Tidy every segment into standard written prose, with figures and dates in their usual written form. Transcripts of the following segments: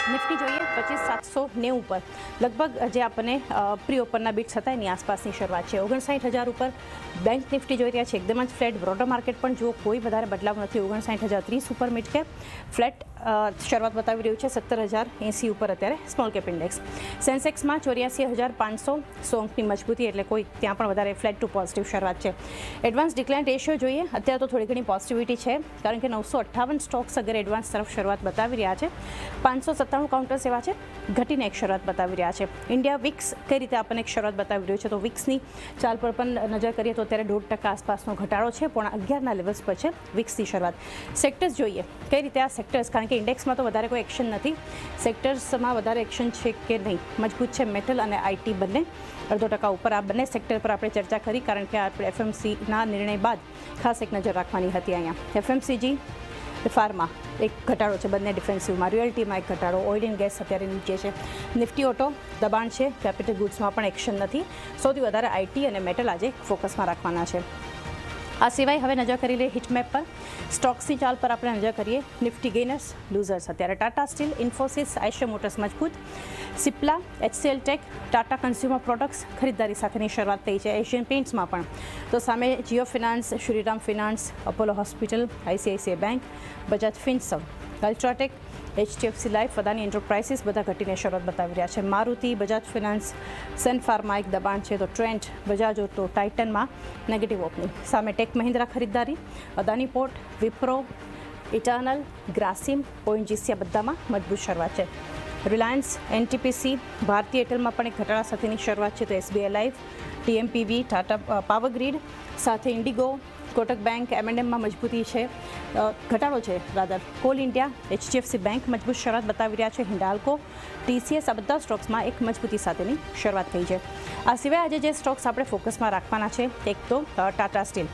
Nifty જોઈએ 25,790 ઉપર લગભગ જે આપણને પ્રી ઓપનના બીટ્સ હતા એની આસપાસની શરૂઆત છે. 59,000 ઉપર બેંક નિફ્ટી જોઈ રહ્યા છે, એકદમ જ ફ્લેટ. બ્રોડર માર્કેટ પણ જુઓ કોઈ વધારે બદલાવ નથી. 59,030 ઉપર મિડ કેપ ફ્લેટ શરૂઆત બતાવી રહ્યું છે. 17,080 ઉપર અત્યારે સ્મોલ કેપ ઇન્ડેક્સ. સેન્સેક્સમાં 84,500 સોંકની મજબૂતી, એટલે કોઈ ત્યાં પણ વધારે ફ્લેટ ટુ પોઝિટિવ શરૂઆત છે. એડવાન્સ ડિક્લાઇન રેશિયો જોઈએ, અત્યારે તો થોડી ઘણી પોઝિટિવિટી છે, કારણ કે 958 સ્ટોક્સ અગર એડવાન્સ તરફ શરૂઆત બતાવી રહ્યા છે. 597 કાઉન્ટર્સ એવા છે ઘટીને એક શરૂઆત બતાવી રહ્યા છે. ઇન્ડિયા વિક્સ કઈ રીતે આપણને એક શરૂઆત બતાવી રહ્યું છે, તો વિક્સની ચાલ પર પણ નજર કરીએ તો અત્યારે 1.5% આસપાસનો ઘટાડો છે. 11.5 લેવલ્સ પર છે વિક્સની શરૂઆત. સેક્ટર્સ જોઈએ કઈ રીતે આ સેક્ટર્સ, કારણ કે ઇન્ડેક્સમાં તો વધારે કોઈ એક્શન નથી, સેક્ટર્સમાં વધારે એક્શન છે કે નહીં. મજબૂત છે મેટલ અને આઈટી બંને 0.5% ઉપર. આ બંને સેક્ટર પર આપણે ચર્ચા કરી, કારણ કે આપણે એફએમસીના નિર્ણય બાદ ખાસ એક નજર રાખવાની હતી. અહીંયા એફએમસીજી ફાર્મા એક ઘટાડો છે, બંને ડિફેન્સિવમાં. રિયલ્ટીમાં એક ઘટાડો. ઓઇલ એન્ડ ગેસ અત્યારે નીચે છે. નિફ્ટી ઓટો દબાણ છે. કેપિટલ ગુડ્સમાં પણ એક્શન નથી. સૌથી વધારે આઈટી અને મેટલ આજે ફોકસમાં રાખવાના છે. આ સિવાય હવે નજર કરી લઈએ હિટમેપ પર. સ્ટોક્સની ચાલ પર આપણે નજર કરીએ. નિફ્ટી ગેનર્સ, લૂઝર્સ અત્યારે ટાટા સ્ટીલ, ઇન્ફોસિસ, આઈશર મોટર્સ મજબૂત, Cipla, HCL tech, Tata consumer products ખરીદદારી સાથેની શરૂઆત થઈ છે. એશિયન પેઇન્ટ્સમાં પણ તો સામે Jio finance, Shriram finance, Apollo hospital, ICICI bank, Bajaj Finserv, UltraTech, HDFC life, Adani enterprises બધા ઘટીને શરૂઆત બતાવી રહ્યા છે. Maruti, Bajaj finance, Sun pharma એક દબાણ છે, તો ટ્રેન્ટ, બજાજ ઓટો, ટાઇટનમાં નેગેટિવ ઓપનિંગ. સામે ટેક મહિન્દ્રા ખરીદદારી, Adani port, Wipro, eternal, Grasim, ONGC બધામાં મજબૂત શરૂઆત છે. રિલાયન્સ, એનટીપીસી, ભારતીય એરટેલમાં પણ એક ઘટાડા સાથેની શરૂઆત છે, તો SBI life, TMPV, Tata power grid સાથે ઇન્ડિગો, કોટક બેંક, એમએનએમમાં મજબૂતી છે, ઘટાડો છે rather. Coal India, HDFC bank મજબૂત શરૂઆત બતાવી રહ્યા છે. હિન્ડાલ્કો, ટીસીએસ આ બધા સ્ટોક્સમાં એક મજબૂતી સાથેની શરૂઆત થઈ છે. આ સિવાય આજે જે સ્ટોક્સ આપણે ફોકસમાં રાખવાના છે, એક તો ટાટા સ્ટીલ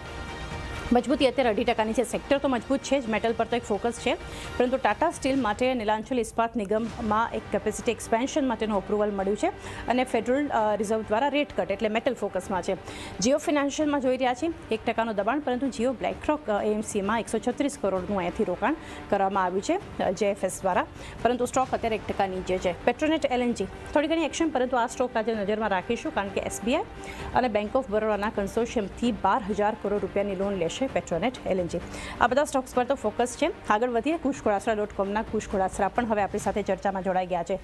મજબૂતી અત્યારે 2.5% છે. સેક્ટર તો મજબૂત છે જ, મેટલ પર તો એક ફોકસ છે, પરંતુ ટાટા સ્ટીલ માટે નીલાંચલ ઇસ્પાત નિગમમાં એક કેપેસિટી એક્સપેન્શન માટેનું અપ્રુવલ મળ્યું છે અને ફેડરલ રિઝર્વ દ્વારા રેટ કટ, એટલે મેટલ ફોકસમાં છે. જીઓ ફિનાન્શિયલમાં જોઈ રહ્યા છીએ 1%નું દબાણ, પરંતુ જીઓ બ્લેકરોક એએમસીમાં 136 કરોડનું અહીંયાથી રોકાણ કરવામાં આવ્યું છે જેએફએસ દ્વારા, પરંતુ સ્ટોક અત્યારે 1% નીચે છે. પેટ્રોનેટ એલએનજી થોડી ઘણી એક્શન, પરંતુ આ સ્ટોક આજે નજરમાં રાખીશું, કારણ કે એસબીઆઈ અને બેંક ઓફ બરોડાના કન્સોર્શિયમથી 12,000 કરોડ રૂપિયાની લોન લેશે પેટ્રોનેટ એલએનજી. આ બધા સ્ટોક્સ પર તો ફોકસ છે. આગળ વધીએ. kushkodasra.comના કુશ ખોડાસરા પણ હવે આપણી સાથે ચર્ચામાં જોડાઈ ગયા છે.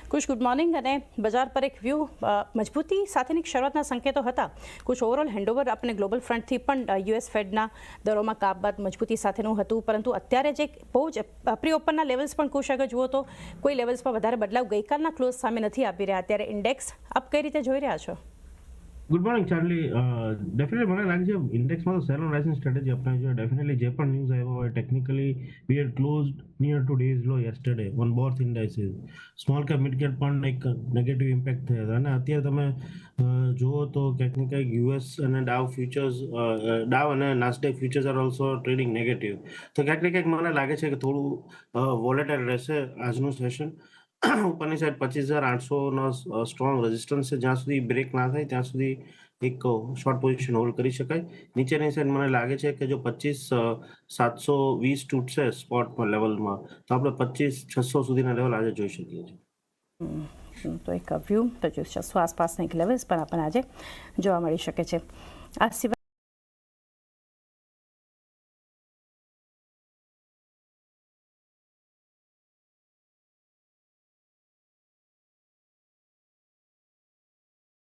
કુશ, ગુડ મોર્નિંગ. અને બજાર પર એક વ્યૂ મજબૂતી સાથેની શરૂઆતના સંકેતો હતા. કુશ, ઓવરઓલ હેન્ડઓવર આપણે ગ્લોબલ ફ્રન્ટથી પણ યુએસ ફેડના દરોમાં કાપ બાદ મજબૂતી સાથેનું હતું, પરંતુ અત્યારે જે બહુ જ પ્રી ઓપનના લેવલ્સ પણ કુશ આગળ જુઓ તો કોઈ લેવલ્સ પર વધારે બદલાવ ગઈકાલના ક્લોઝ સામે નથી આપી રહ્યા. અત્યારે ઇન્ડેક્સ આપ કઈ રીતે જોઈ રહ્યા છો? Good morning Charlie. ડેફિનેટલી મને લાગે છે ઇન્ડેક્સમાં તો સેલ ઓન રાઇઝિંગ સ્ટ્રેટેજી અપનાવી છે. ડેફિનેટલી જે પણ ન્યૂઝ આવ્યો હોય, technically we had closed near two days low yesterday on both indices. Small cap mid cap પણ એક નેગેટિવ ઇમ્પેક્ટ થયો હતો, અને અત્યારે તમે જુઓ તો ક્યાંક ને ક્યાંક યુએસ અને ડાવ ફ્યુચર્સ, ડાવ અને Nasdaq futures are also trading negative. તો ક્યાંક ને ક્યાંક મને લાગે છે કે થોડું વોલેટાઇલ રહેશે આજનું સેશન. ઉપરની સાઈડ 25,800નો સ્ટ્રોંગ રેઝિસ્ટન્સ છે. જ્યાં સુધી બ્રેક ના થાય ત્યાં સુધી એક શોર્ટ પોઝિશન હોલ્ડ કરી શકાય. નીચેની સાઈડ મને લાગે છે કે જો 25,720 તૂટશે સ્પોટ લેવલમાં, તો આપણે 25,600 સુધીના લેવલ આજે જોઈ શકીએ છીએ. તો એક વ્યૂ 25,600 આસપાસના એક લેવલ્સ પણ આપણને આજે જોવા મળી શકે છે. આ સિવાય